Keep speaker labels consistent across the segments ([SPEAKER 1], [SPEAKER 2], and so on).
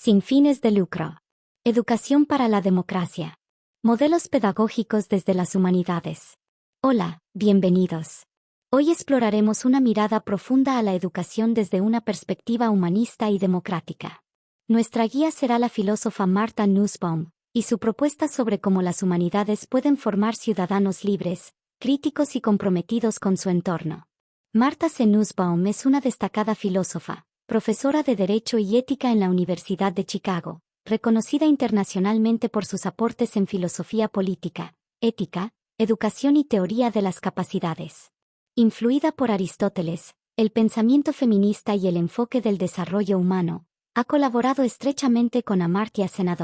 [SPEAKER 1] Sin fines de lucro. Educación para la democracia. Modelos pedagógicos desde las humanidades. Hola, bienvenidos. Hoy exploraremos una mirada profunda a la educación desde una perspectiva humanista y democrática. Nuestra guía será la filósofa Martha Nussbaum, y su propuesta sobre cómo las humanidades pueden formar ciudadanos libres, críticos y comprometidos con su entorno. Martha C. Nussbaum es una destacada filósofa, profesora de Derecho y Ética en la Universidad de Chicago, reconocida internacionalmente por sus aportes en filosofía política, ética, educación y teoría de las capacidades. Influida por Aristóteles, el pensamiento feminista y el enfoque del desarrollo humano, ha colaborado estrechamente con Amartya Sen.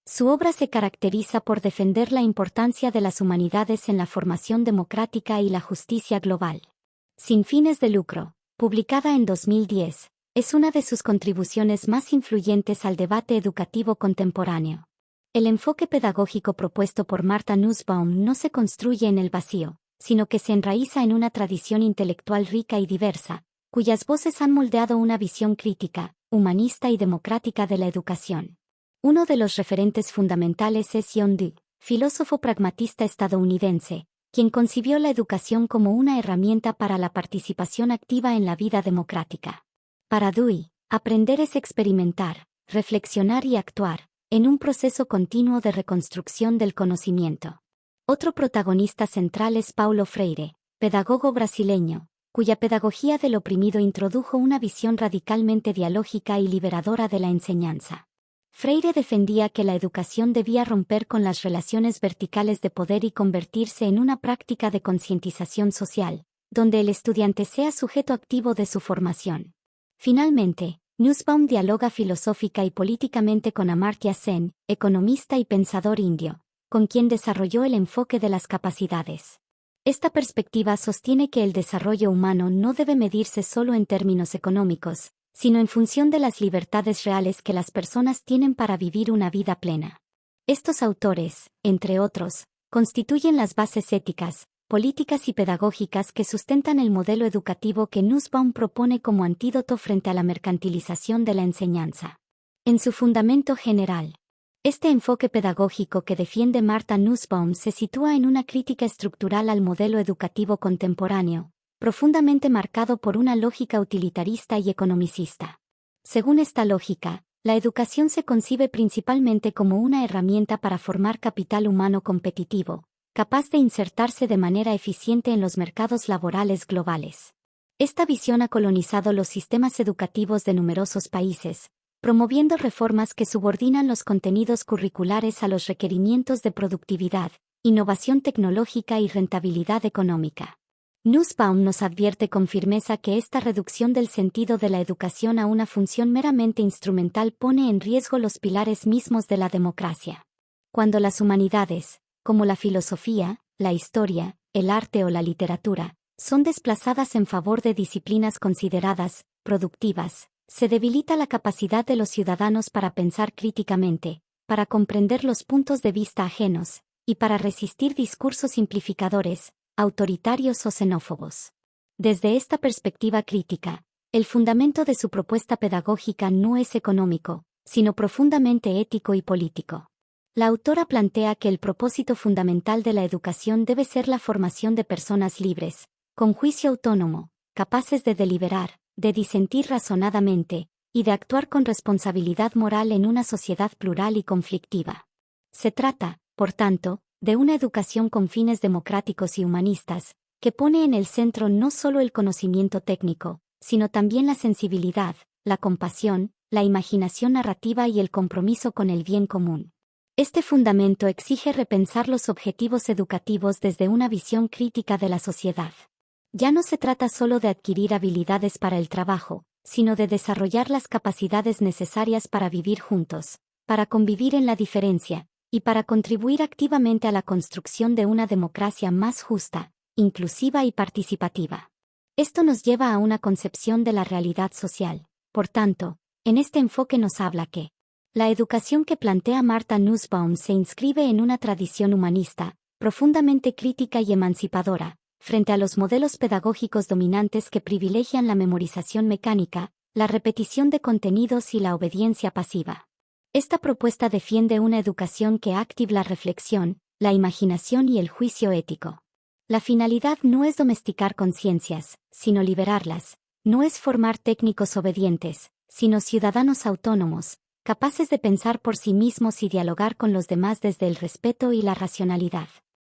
[SPEAKER 1] Su obra se caracteriza por defender la importancia de las humanidades en la formación democrática y la justicia global. Sin fines de lucro, publicada en 2010, es una de sus contribuciones más influyentes al debate educativo contemporáneo. El enfoque pedagógico propuesto por Martha Nussbaum no se construye en el vacío, sino que se enraiza en una tradición intelectual rica y diversa, cuyas voces han moldeado una visión crítica, humanista y democrática de la educación. Uno de los referentes fundamentales es John Dewey, filósofo pragmatista estadounidense, quien concibió la educación como una herramienta para la participación activa en la vida democrática. Para Dewey, aprender es experimentar, reflexionar y actuar, en un proceso continuo de reconstrucción del conocimiento. Otro protagonista central es Paulo Freire, pedagogo brasileño, cuya pedagogía del oprimido introdujo una visión radicalmente dialógica y liberadora de la enseñanza. Freire defendía que la educación debía romper con las relaciones verticales de poder y convertirse en una práctica de concientización social, donde el estudiante sea sujeto activo de su formación. Finalmente, Nussbaum dialoga filosófica y políticamente con Amartya Sen, economista y pensador indio, con quien desarrolló el enfoque de las capacidades. Esta perspectiva sostiene que el desarrollo humano no debe medirse solo en términos económicos, sino en función de las libertades reales que las personas tienen para vivir una vida plena. Estos autores, entre otros, constituyen las bases éticas, políticas y pedagógicas que sustentan el modelo educativo que Nussbaum propone como antídoto frente a la mercantilización de la enseñanza. En su fundamento general, este enfoque pedagógico que defiende Martha Nussbaum se sitúa en una crítica estructural al modelo educativo contemporáneo, profundamente marcado por una lógica utilitarista y economicista. Según esta lógica, la educación se concibe principalmente como una herramienta para formar capital humano competitivo, capaz de insertarse de manera eficiente en los mercados laborales globales. Esta visión ha colonizado los sistemas educativos de numerosos países, promoviendo reformas que subordinan los contenidos curriculares a los requerimientos de productividad, innovación tecnológica y rentabilidad económica. Nussbaum nos advierte con firmeza que esta reducción del sentido de la educación a una función meramente instrumental pone en riesgo los pilares mismos de la democracia. Cuando las humanidades, como la filosofía, la historia, el arte o la literatura, son desplazadas en favor de disciplinas consideradas productivas, se debilita la capacidad de los ciudadanos para pensar críticamente, para comprender los puntos de vista ajenos, y para resistir discursos simplificadores, autoritarios o xenófobos. Desde esta perspectiva crítica, el fundamento de su propuesta pedagógica no es económico, sino profundamente ético y político. La autora plantea que el propósito fundamental de la educación debe ser la formación de personas libres, con juicio autónomo, capaces de deliberar, de disentir razonadamente, y de actuar con responsabilidad moral en una sociedad plural y conflictiva. Se trata, por tanto, de una educación con fines democráticos y humanistas, que pone en el centro no solo el conocimiento técnico, sino también la sensibilidad, la compasión, la imaginación narrativa y el compromiso con el bien común. Este fundamento exige repensar los objetivos educativos desde una visión crítica de la sociedad. Ya no se trata solo de adquirir habilidades para el trabajo, sino de desarrollar las capacidades necesarias para vivir juntos, para convivir en la diferencia, y para contribuir activamente a la construcción de una democracia más justa, inclusiva y participativa. Esto nos lleva a una concepción de la realidad social. Por tanto, en este enfoque nos habla que la educación que plantea Martha Nussbaum se inscribe en una tradición humanista, profundamente crítica y emancipadora, frente a los modelos pedagógicos dominantes que privilegian la memorización mecánica, la repetición de contenidos y la obediencia pasiva. Esta propuesta defiende una educación que active la reflexión, la imaginación y el juicio ético. La finalidad no es domesticar conciencias, sino liberarlas, no es formar técnicos obedientes, sino ciudadanos autónomos, capaces de pensar por sí mismos y dialogar con los demás desde el respeto y la racionalidad.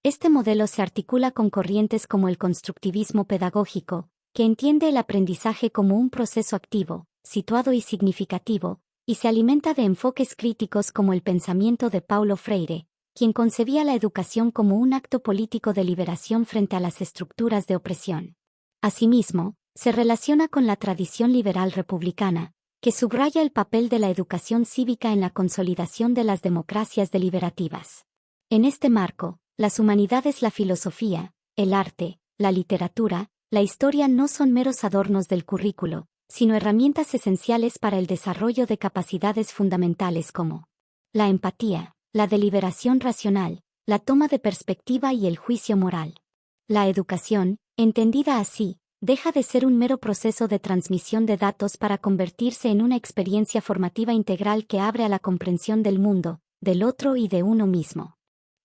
[SPEAKER 1] Este modelo se articula con corrientes como el constructivismo pedagógico, que entiende el aprendizaje como un proceso activo, situado y significativo, y se alimenta de enfoques críticos como el pensamiento de Paulo Freire, quien concebía la educación como un acto político de liberación frente a las estructuras de opresión. Asimismo, se relaciona con la tradición liberal republicana, que subraya el papel de la educación cívica en la consolidación de las democracias deliberativas. En este marco, las humanidades, la filosofía, el arte, la literatura, la historia no son meros adornos del currículo, sino herramientas esenciales para el desarrollo de capacidades fundamentales como la empatía, la deliberación racional, la toma de perspectiva y el juicio moral. La educación, entendida así, deja de ser un mero proceso de transmisión de datos para convertirse en una experiencia formativa integral que abre a la comprensión del mundo, del otro y de uno mismo.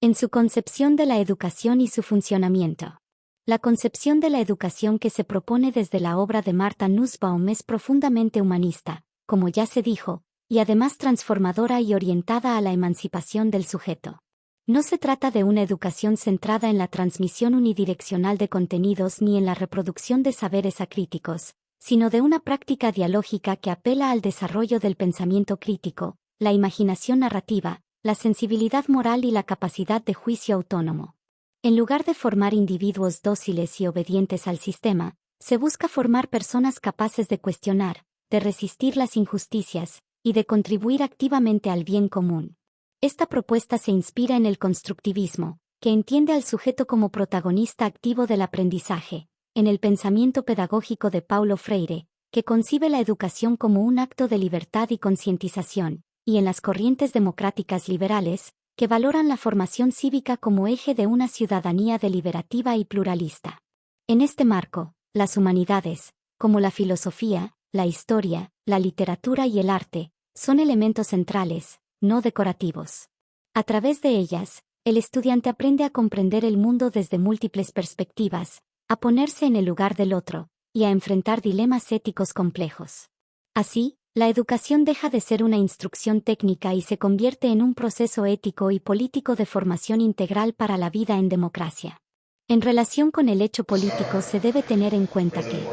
[SPEAKER 1] En su concepción de la educación y su funcionamiento. La concepción de la educación que se propone desde la obra de Martha Nussbaum es profundamente humanista, como ya se dijo, y además transformadora y orientada a la emancipación del sujeto. No se trata de una educación centrada en la transmisión unidireccional de contenidos ni en la reproducción de saberes acríticos, sino de una práctica dialógica que apela al desarrollo del pensamiento crítico, la imaginación narrativa, la sensibilidad moral y la capacidad de juicio autónomo. En lugar de formar individuos dóciles y obedientes al sistema, se busca formar personas capaces de cuestionar, de resistir las injusticias, y de contribuir activamente al bien común. Esta propuesta se inspira en el constructivismo, que entiende al sujeto como protagonista activo del aprendizaje, en el pensamiento pedagógico de Paulo Freire, que concibe la educación como un acto de libertad y concientización, y en las corrientes democráticas liberales, que valoran la formación cívica como eje de una ciudadanía deliberativa y pluralista. En este marco, las humanidades, como la filosofía, la historia, la literatura y el arte, son elementos centrales, no decorativos. A través de ellas, el estudiante aprende a comprender el mundo desde múltiples perspectivas, a ponerse en el lugar del otro, y a enfrentar dilemas éticos complejos. Así, la educación deja de ser una instrucción técnica y se convierte en un proceso ético y político de formación integral para la vida en democracia. En relación con el hecho político se debe tener en cuenta que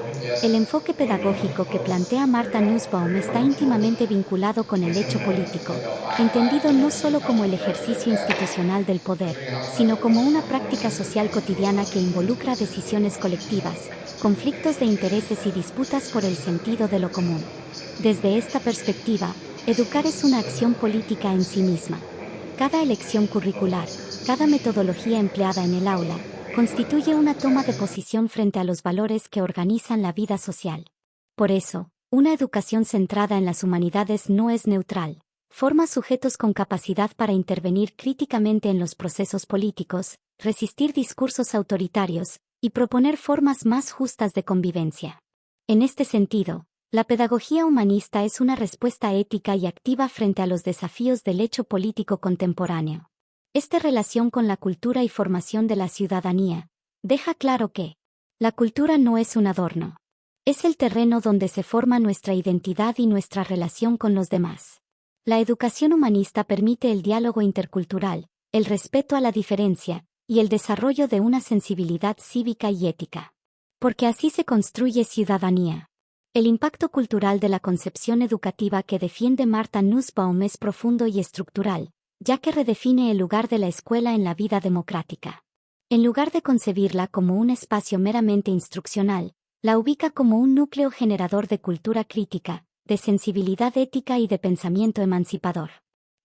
[SPEAKER 1] el enfoque pedagógico que plantea Martha Nussbaum está íntimamente vinculado con el hecho político, entendido no solo como el ejercicio institucional del poder, sino como una práctica social cotidiana que involucra decisiones colectivas, conflictos de intereses y disputas por el sentido de lo común. Desde esta perspectiva, educar es una acción política en sí misma. Cada elección curricular, cada metodología empleada en el aula, constituye una toma de posición frente a los valores que organizan la vida social. Por eso, una educación centrada en las humanidades no es neutral, forma sujetos con capacidad para intervenir críticamente en los procesos políticos, resistir discursos autoritarios, y proponer formas más justas de convivencia. En este sentido, la pedagogía humanista es una respuesta ética y activa frente a los desafíos del hecho político contemporáneo. Esta relación con la cultura y formación de la ciudadanía deja claro que la cultura no es un adorno. Es el terreno donde se forma nuestra identidad y nuestra relación con los demás. La educación humanista permite el diálogo intercultural, el respeto a la diferencia, y el desarrollo de una sensibilidad cívica y ética. Porque así se construye ciudadanía. El impacto cultural de la concepción educativa que defiende Martha Nussbaum es profundo y estructural, ya que redefine el lugar de la escuela en la vida democrática. En lugar de concebirla como un espacio meramente instruccional, la ubica como un núcleo generador de cultura crítica, de sensibilidad ética y de pensamiento emancipador.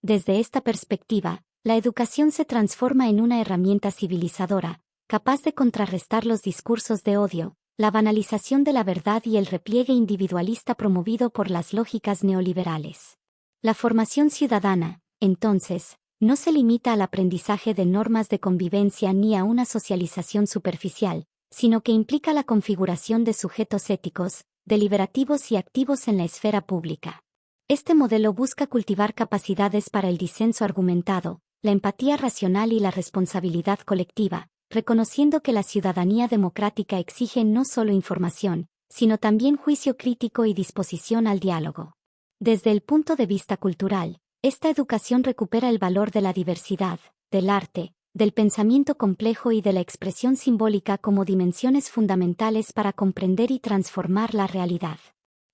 [SPEAKER 1] Desde esta perspectiva, la educación se transforma en una herramienta civilizadora, capaz de contrarrestar los discursos de odio, la banalización de la verdad y el repliegue individualista promovido por las lógicas neoliberales. La formación ciudadana, entonces, no se limita al aprendizaje de normas de convivencia ni a una socialización superficial, sino que implica la configuración de sujetos éticos, deliberativos y activos en la esfera pública. Este modelo busca cultivar capacidades para el disenso argumentado, la empatía racional y la responsabilidad colectiva, reconociendo que la ciudadanía democrática exige no solo información, sino también juicio crítico y disposición al diálogo. Desde el punto de vista cultural, esta educación recupera el valor de la diversidad, del arte, del pensamiento complejo y de la expresión simbólica como dimensiones fundamentales para comprender y transformar la realidad.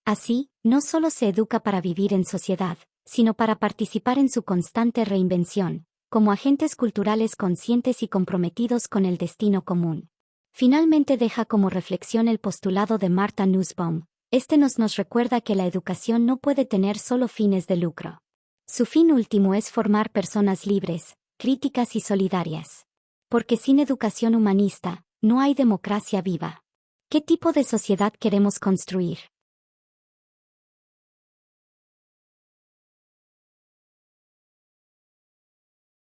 [SPEAKER 1] Así, no solo se educa para vivir en sociedad, sino para participar en su constante reinvención, como agentes culturales conscientes y comprometidos con el destino común. Finalmente deja como reflexión el postulado de Martha Nussbaum. Este nos recuerda que la educación no puede tener solo fines de lucro. Su fin último es formar personas libres, críticas y solidarias. Porque sin educación humanista, no hay democracia viva. ¿Qué tipo de sociedad queremos construir?